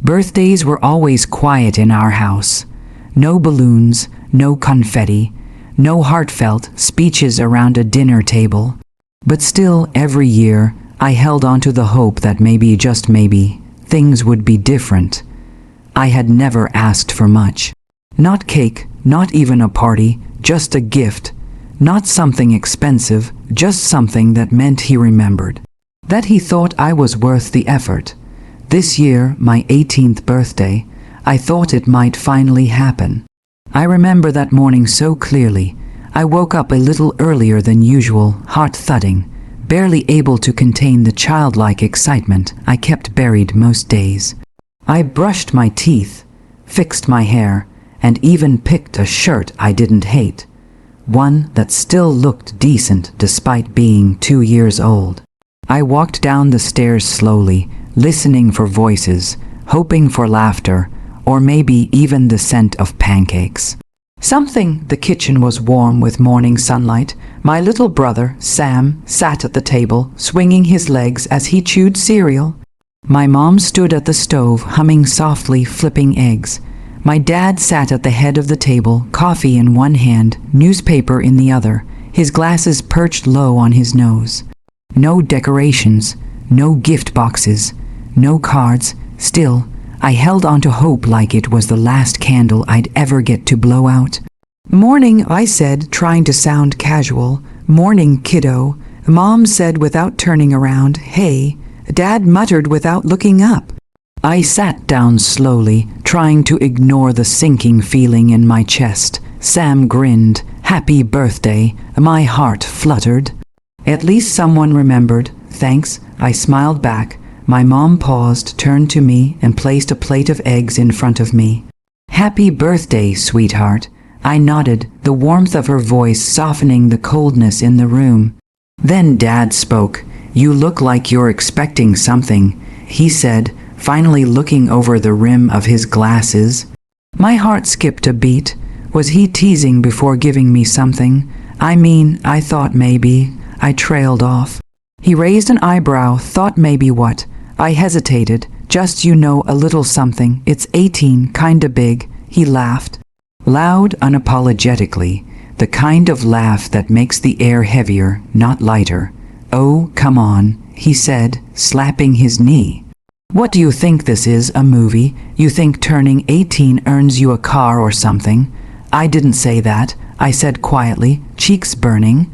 Birthdays were always quiet in our house. No balloons, no confetti, no heartfelt speeches around a dinner table. But still, every year, I held on to the hope that maybe, just maybe, things would be different. I had never asked for much. Not cake, not even a party, just a gift. Not something expensive, just something that meant he remembered. That he thought I was worth the effort. This year, my 18th birthday, I thought it might finally happen. I remember that morning so clearly. I woke up a little earlier than usual, heart thudding, barely able to contain the childlike excitement I kept buried most days. I brushed my teeth, fixed my hair, and even picked a shirt I didn't hate. One that still looked decent despite being 2 years old. I walked down the stairs slowly, listening for voices, hoping for laughter, or maybe even the scent of pancakes. The kitchen was warm with morning sunlight. My little brother, Sam, sat at the table, swinging his legs as he chewed cereal. My mom stood at the stove, humming softly, flipping eggs. My dad sat at the head of the table, coffee in one hand, newspaper in the other, his glasses perched low on his nose. No decorations, no gift boxes, no cards. Still, I held on to hope like it was the last candle I'd ever get to blow out. "Morning," I said, trying to sound casual. "Morning, kiddo," Mom said without turning around. "Hey," Dad muttered without looking up. I sat down slowly, trying to ignore the sinking feeling in my chest. Sam grinned. "Happy birthday." My heart fluttered. At least someone remembered. "Thanks," I smiled back. My mom paused, turned to me, and placed a plate of eggs in front of me. "Happy birthday, sweetheart." I nodded, the warmth of her voice softening the coldness in the room. Then Dad spoke. "You look like you're expecting something," he said, finally looking over the rim of his glasses. My heart skipped a beat. Was he teasing before giving me something? I thought maybe. I trailed off. He raised an eyebrow, thought maybe what? I hesitated. "Just, a little something. It's 18, kinda big." He laughed. Loud, unapologetically. The kind of laugh that makes the air heavier, not lighter. "Oh, come on," he said, slapping his knee. "What do you think this is, a movie? You think turning 18 earns you a car or something?" "I didn't say that," I said quietly, cheeks burning.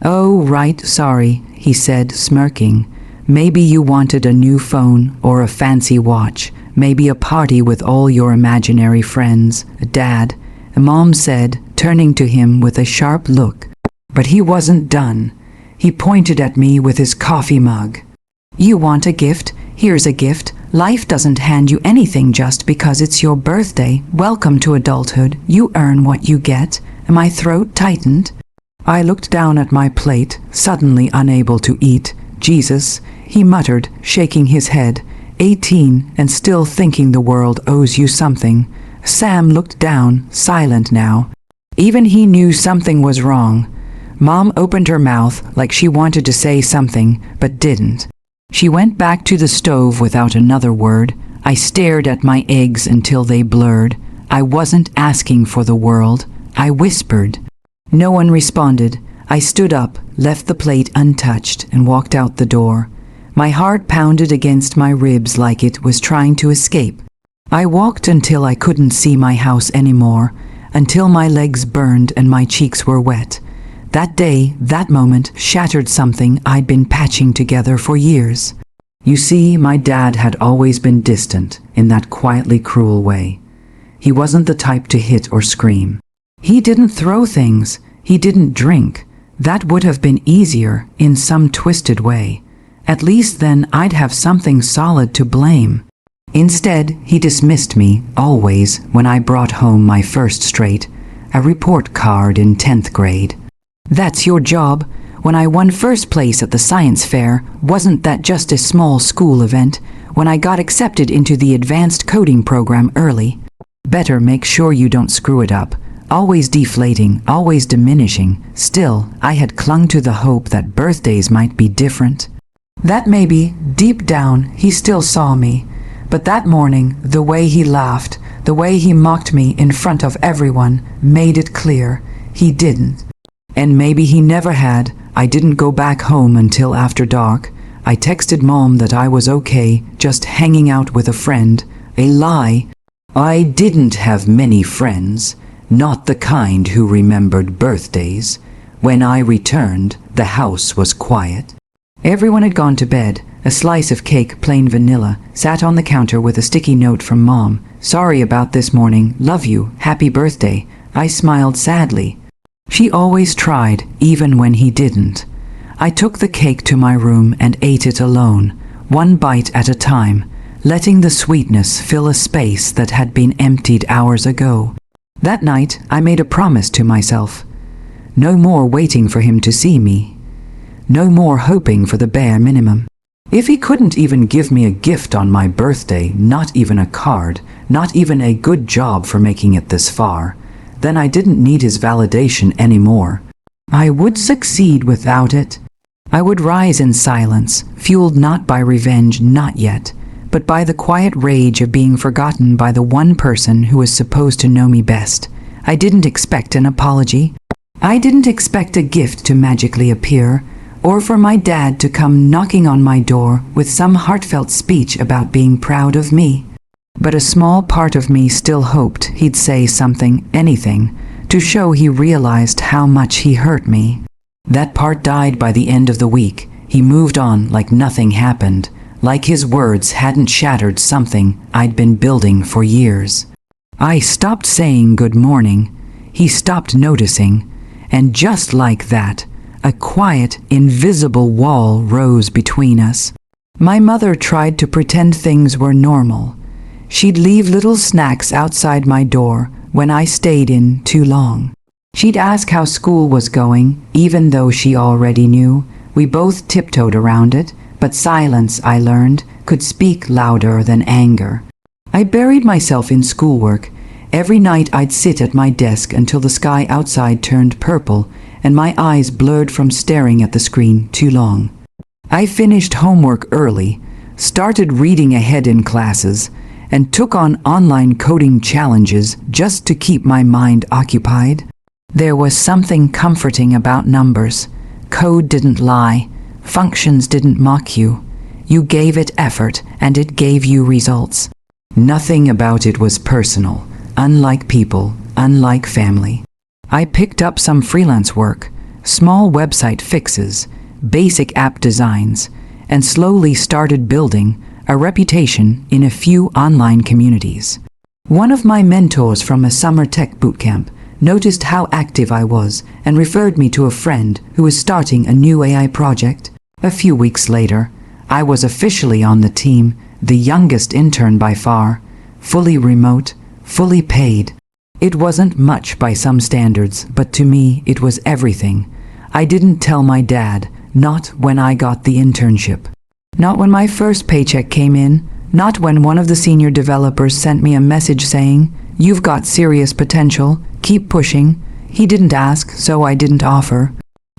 "Oh, right, sorry," he said, smirking. "Maybe you wanted a new phone or a fancy watch, maybe a party with all your imaginary friends." "Dad," Mom said, turning to him with a sharp look. But he wasn't done. He pointed at me with his coffee mug. "You want a gift? Here's a gift. Life doesn't hand you anything just because it's your birthday. Welcome to adulthood. You earn what you get." My throat tightened. I looked down at my plate, suddenly unable to eat. "Jesus," he muttered, shaking his head. 18 and still thinking the world owes you something. Sam looked down, silent now. Even he knew something was wrong. Mom opened her mouth like she wanted to say something, but didn't. She went back to the stove without another word. I stared at my eggs until they blurred. I wasn't asking for the world. I whispered. No one responded. I stood up, left the plate untouched, and walked out the door. My heart pounded against my ribs like it was trying to escape. I walked until I couldn't see my house anymore, until my legs burned and my cheeks were wet. That day, that moment, shattered something I'd been patching together for years. You see, my dad had always been distant in that quietly cruel way. He wasn't the type to hit or scream. He didn't throw things. He didn't drink. That would have been easier in some twisted way. At least then I'd have something solid to blame. Instead, he dismissed me, always, when I brought home my first straight, a report card in 10th grade. "That's your job. When I won first place at the science fair, wasn't that just a small school event? When I got accepted into the advanced coding program early? Better make sure you don't screw it up." Always deflating, always diminishing. Still, I had clung to the hope that birthdays might be different. That maybe, deep down, he still saw me. But that morning, the way he laughed, the way he mocked me in front of everyone, made it clear he didn't. And maybe he never had. I didn't go back home until after dark. I texted Mom that I was okay, just hanging out with a friend. A lie. I didn't have many friends, not the kind who remembered birthdays. When I returned, the house was quiet. Everyone had gone to bed. A slice of cake, plain vanilla, sat on the counter with a sticky note from Mom. Sorry about this morning. Love you. Happy birthday. I smiled sadly. She always tried, even when he didn't. I took the cake to my room and ate it alone, one bite at a time, letting the sweetness fill a space that had been emptied hours ago. That night, I made a promise to myself. No more waiting for him to see me. No more hoping for the bare minimum. If he couldn't even give me a gift on my birthday, not even a card, not even a good job for making it this far, then I didn't need his validation anymore. I would succeed without it. I would rise in silence, fueled not by revenge, not yet, but by the quiet rage of being forgotten by the one person who was supposed to know me best. I didn't expect an apology. I didn't expect a gift to magically appear, or for my dad to come knocking on my door with some heartfelt speech about being proud of me. But a small part of me still hoped he'd say something, anything, to show he realized how much he hurt me. That part died by the end of the week. He moved on like nothing happened, like his words hadn't shattered something I'd been building for years. I stopped saying good morning. He stopped noticing, and just like that, a quiet, invisible wall rose between us. My mother tried to pretend things were normal. She'd leave little snacks outside my door when I stayed in too long. She'd ask how school was going, even though she already knew. We both tiptoed around it, but silence, I learned, could speak louder than anger. I buried myself in schoolwork. Every night I'd sit at my desk until the sky outside turned purple and my eyes blurred from staring at the screen too long. I finished homework early, started reading ahead in classes, and took on online coding challenges just to keep my mind occupied. There was something comforting about numbers. Code didn't lie. Functions didn't mock you. You gave it effort, and it gave you results. Nothing about it was personal, unlike people, unlike family. I picked up some freelance work, small website fixes, basic app designs, and slowly started building a reputation in a few online communities. One of my mentors from a summer tech bootcamp noticed how active I was and referred me to a friend who was starting a new AI project. A few weeks later, I was officially on the team, the youngest intern by far, fully remote, fully paid. It wasn't much by some standards, but to me it was everything. I didn't tell my dad, not when I got the internship. Not when my first paycheck came in, not when one of the senior developers sent me a message saying, "You've got serious potential, keep pushing." He didn't ask, so I didn't offer.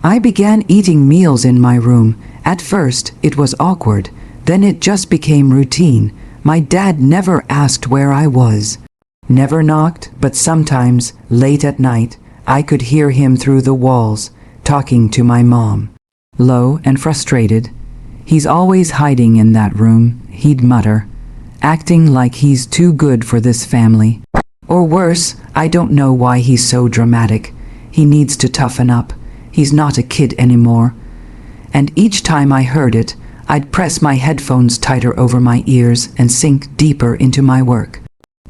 I began eating meals in my room. At first, it was awkward, then it just became routine. My dad never asked where I was. Never knocked, but sometimes, late at night, I could hear him through the walls, talking to my mom. Low and frustrated. "He's always hiding in that room," he'd mutter, acting like he's too good for this family. Or worse, "I don't know why he's so dramatic. He needs to toughen up. He's not a kid anymore." And each time I heard it, I'd press my headphones tighter over my ears and sink deeper into my work.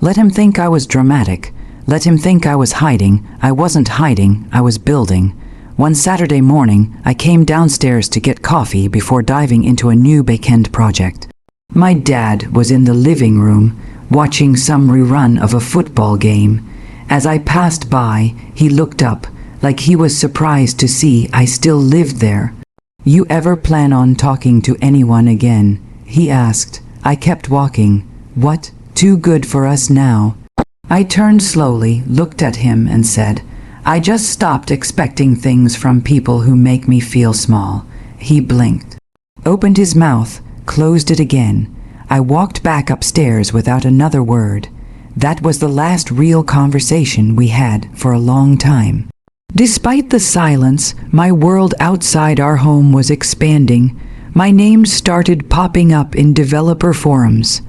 Let him think I was dramatic. Let him think I was hiding. I wasn't hiding, I was building. One Saturday morning, I came downstairs to get coffee before diving into a new backend project. My dad was in the living room, watching some rerun of a football game. As I passed by, he looked up, like he was surprised to see I still lived there. "You ever plan on talking to anyone again?" he asked. I kept walking. "What? Too good for us now?" I turned slowly, looked at him and said, "I just stopped expecting things from people who make me feel small." He blinked, opened his mouth, closed it again. I walked back upstairs without another word. That was the last real conversation we had for a long time. Despite the silence, my world outside our home was expanding. My name started popping up in developer forums.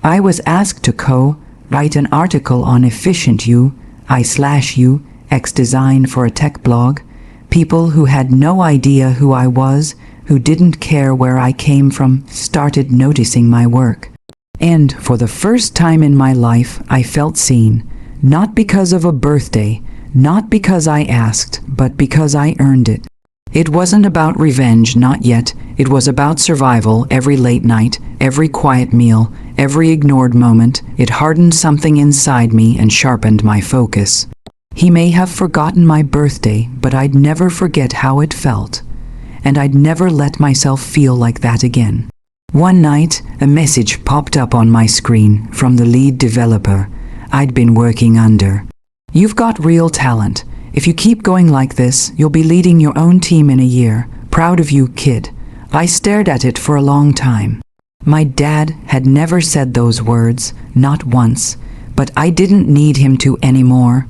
I was asked to write an article on efficient UI/U X design for a tech blog. People who had no idea who I was, who didn't care where I came from, started noticing my work. And for the first time in my life, I felt seen. Not because of a birthday, not because I asked, but because I earned it. It wasn't about revenge, not yet. It was about survival. Every late night, every quiet meal, every ignored moment, it hardened something inside me and sharpened my focus. He may have forgotten my birthday, but I'd never forget how it felt. And I'd never let myself feel like that again. One night, a message popped up on my screen from the lead developer I'd been working under. "You've got real talent. If you keep going like this, you'll be leading your own team in a year. Proud of you, kid." I stared at it for a long time. My dad had never said those words, not once, but I didn't need him to anymore.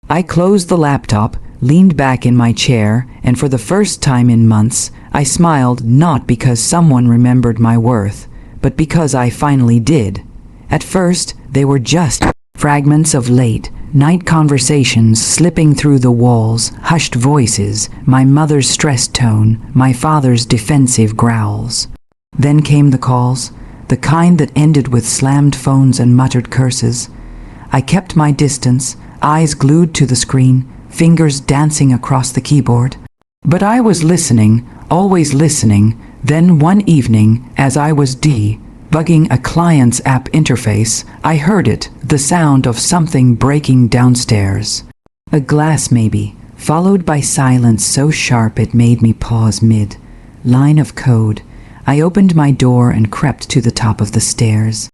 I closed the laptop, leaned back in my chair, and for the first time in months, I smiled, not because someone remembered my worth, but because I finally did. At first, they were just fragments of late-night conversations slipping through the walls, hushed voices, my mother's stressed tone, my father's defensive growls. Then came the calls, the kind that ended with slammed phones and muttered curses. I kept my distance, eyes glued to the screen, fingers dancing across the keyboard. But I was listening, always listening. Then one evening, as I was debugging a client's app interface, I heard it, the sound of something breaking downstairs. A glass maybe, followed by silence so sharp it made me pause mid-line of code. I opened my door and crept to the top of the stairs.